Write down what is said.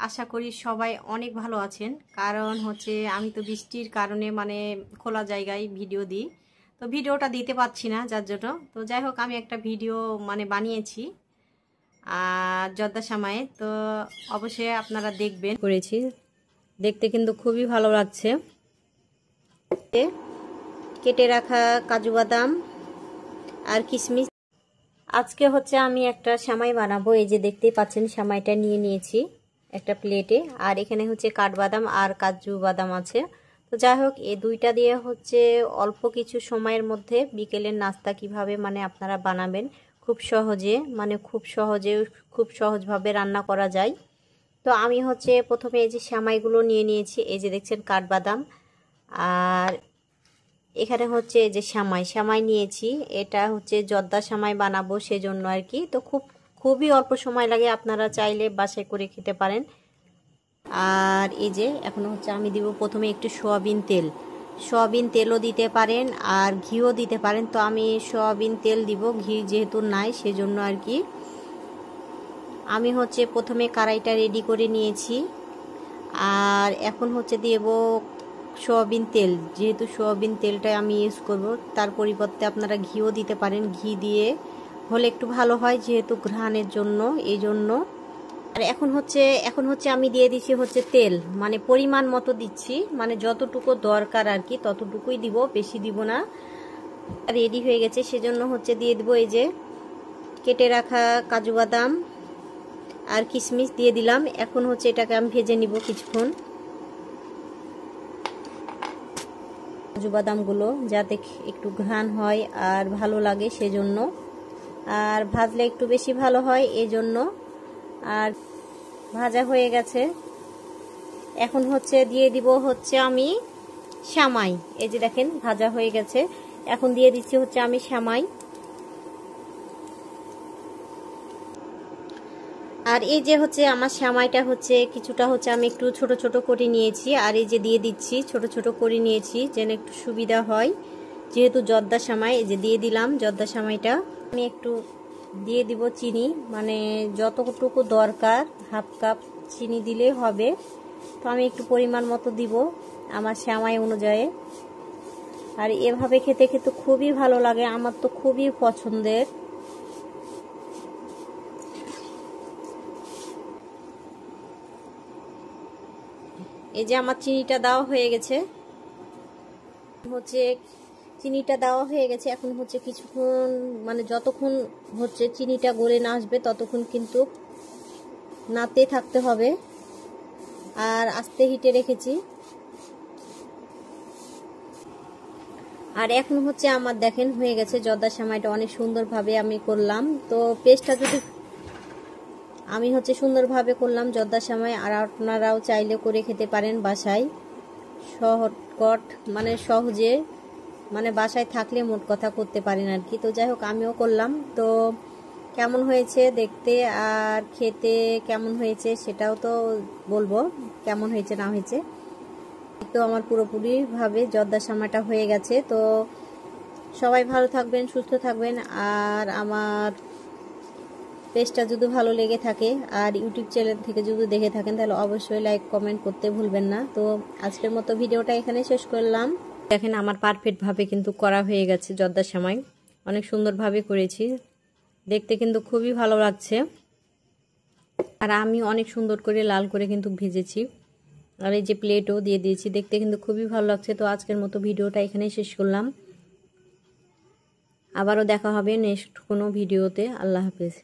আশা করি সবাই অনেক ভালো আছেন। কারণ হচ্ছে আমি তো বৃষ্টির কারণে মানে খোলা জায়গায় ভিডিও দিই, তো ভিডিওটা দিতে পারছি না যার জন্য। তো যাই হোক, আমি একটা ভিডিও মানে বানিয়েছি জর্দা সামায়, তো অবশ্যই আপনারা দেখবেন। করেছি, দেখতে কিন্তু খুবই ভালো লাগছে। কেটে রাখা কাজু বাদাম আর কিশমিশ। আজকে হচ্ছে আমি একটা সেমাই বানাবো। এই যে দেখতেই পাচ্ছেন, সেমাইটা নিয়ে নিয়েছি একটা প্লেটে, আর এখানে হচ্ছে কাঠবাদাম আর কাজু বাদাম আছে। তো যাই হোক, এই দুইটা দিয়ে হচ্ছে অল্প কিছু সময়ের মধ্যে বিকেলের নাস্তা কিভাবে মানে আপনারা বানাবেন খুব সহজে, মানে খুব সহজভাবে রান্না করা যায়। তো আমি হচ্ছে প্রথমে এই যে সেমাইগুলো নিয়ে নিয়েছি। এই যে দেখছেন কাঠবাদাম, আর এখানে হচ্ছে এই যে সেমাই নিয়েছি। এটা হচ্ছে জর্দা সেমাই বানাবো সেজন্য আর কি। তো খুবই অল্প সময় লাগে, আপনারা চাইলে বাসায় করে খেতে পারেন। আর এই যে এখন হচ্ছে আমি দিব প্রথমে একটু সয়াবিন তেলও দিতে পারেন আর ঘিও দিতে পারেন। তো আমি সয়াবিন তেল দিব, ঘি যেহেতু নাই সেজন্য আর কি। আমি হচ্ছে প্রথমে কড়াইটা রেডি করে নিয়েছি, আর এখন হচ্ছে দেব সয়াবিন তেল। যেহেতু সয়াবিন তেলটাই আমি ইউজ করব, তার পরিবর্তে আপনারা ঘিও দিতে পারেন। ঘি দিয়ে হলে একটু ভালো হয়, যেহেতু ঘ্রাণের জন্য, এই জন্য। আর এখন হচ্ছে আমি দিয়ে দিচ্ছি হচ্ছে তেল, মানে পরিমাণ মতো দিচ্ছি, মানে যতটুকু দরকার আর কি ততটুকুই দিব, বেশি দিব না। রেডি হয়ে গেছে, সেজন্য হচ্ছে দিয়ে দেবো এই যে কেটে রাখা কাজু বাদাম আর কিশমিশ দিয়ে দিলাম। এখন হচ্ছে এটাকে আমি ভেজে নিব কিছুক্ষণ, কাজু বাদামগুলো যাতে একটু ঘ্রাণ হয় আর ভালো লাগে সেজন্য, আর ভাজলে একটু বেশি ভালো হয় এই জন্য। আর ভাজা হয়ে গেছে, এখন হচ্ছে দিয়ে দিব হচ্ছে আমি সেমাই। এই যে দেখেন ভাজা হয়ে গেছে, এখন দিয়ে দিচ্ছি হচ্ছে আমি সেমাই। আর এই যে হচ্ছে আমার সেমাইটা হচ্ছে কিছুটা হচ্ছে আমি একটু ছোট ছোট করে নিয়েছি, আর এই যে দিয়ে দিচ্ছি ছোট ছোট করে নিয়েছি যেন একটু সুবিধা হয়, যেহেতু জর্দা সেমাই। এই যে দিয়ে দিলাম জর্দা সেমাইটা। আমি একটু দিয়ে দিব চিনি, মানে যতটুকু দরকার হাফ কাপ চিনি দিলেই হবে। তো আমি একটু পরিমাণ মতো দিব আমার সেমাই অনুযায়ী। আর এভাবে খেতে খেতে খুবই ভালো লাগে, আমার তো খুবই পছন্দের। এই যে আমার চিনিটা দেওয়া হয়ে গেছে, এখন হচ্ছে কিছুক্ষণ, মানে যতক্ষণ হচ্ছে চিনিটা গলে না আসবে ততক্ষণ কিন্তু নাড়তে থাকতে হবে, আর আস্তে হিটে রেখেছি। আর এখন হচ্ছে আমার দেখেন হয়ে গেছে জর্দা সেমাইটা, অনেক সুন্দরভাবে আমি করলাম। তো পেস্টটা যদি আমি হচ্ছে সুন্দরভাবে করলাম জর্দা সেমাই, আর আপনারাও চাইলে করে খেতে পারেন বাসায় শর্টকাট, মানে সহজে, মানে বাসায় থাকলে মোট কথা করতে পারেন আর কি। তো যাই হোক, আমিও করলাম। তো কেমন হয়েছে দেখতে আর খেতে কেমন হয়েছে সেটাও তো বলবো, কেমন হয়েছে না হয়েছে। তো আমার পুরোপুরিভাবে জর্দা সেমাইটা হয়ে গেছে। তো সবাই ভালো থাকবেন, সুস্থ থাকবেন। আর আমার পেজটা যদি ভালো লেগে থাকে আর ইউটিউব চ্যানেল থেকে যদি দেখে থাকেন তাহলে অবশ্যই লাইক কমেন্ট করতে ভুলবেন না। তো আজকের মতো ভিডিওটা এখানে শেষ করলাম। দেখেন আমার পারফেক্টভাবে কিন্তু করা হয়ে গেছে জর্দা সেমাই, অনেক সুন্দরভাবে করেছি, দেখতে কিন্তু খুবই ভালো লাগছে। আর আমি অনেক সুন্দর করে লাল করে কিন্তু ভেজেছি, আর এই যে প্লেটও দিয়ে দিয়েছি, দেখতে কিন্তু খুবই ভালো লাগছে। তো আজকের মতো ভিডিওটা এখানেই শেষ করলাম, আবারও দেখা হবে নেক্সট কোনো ভিডিওতে। আল্লাহ হাফেজ।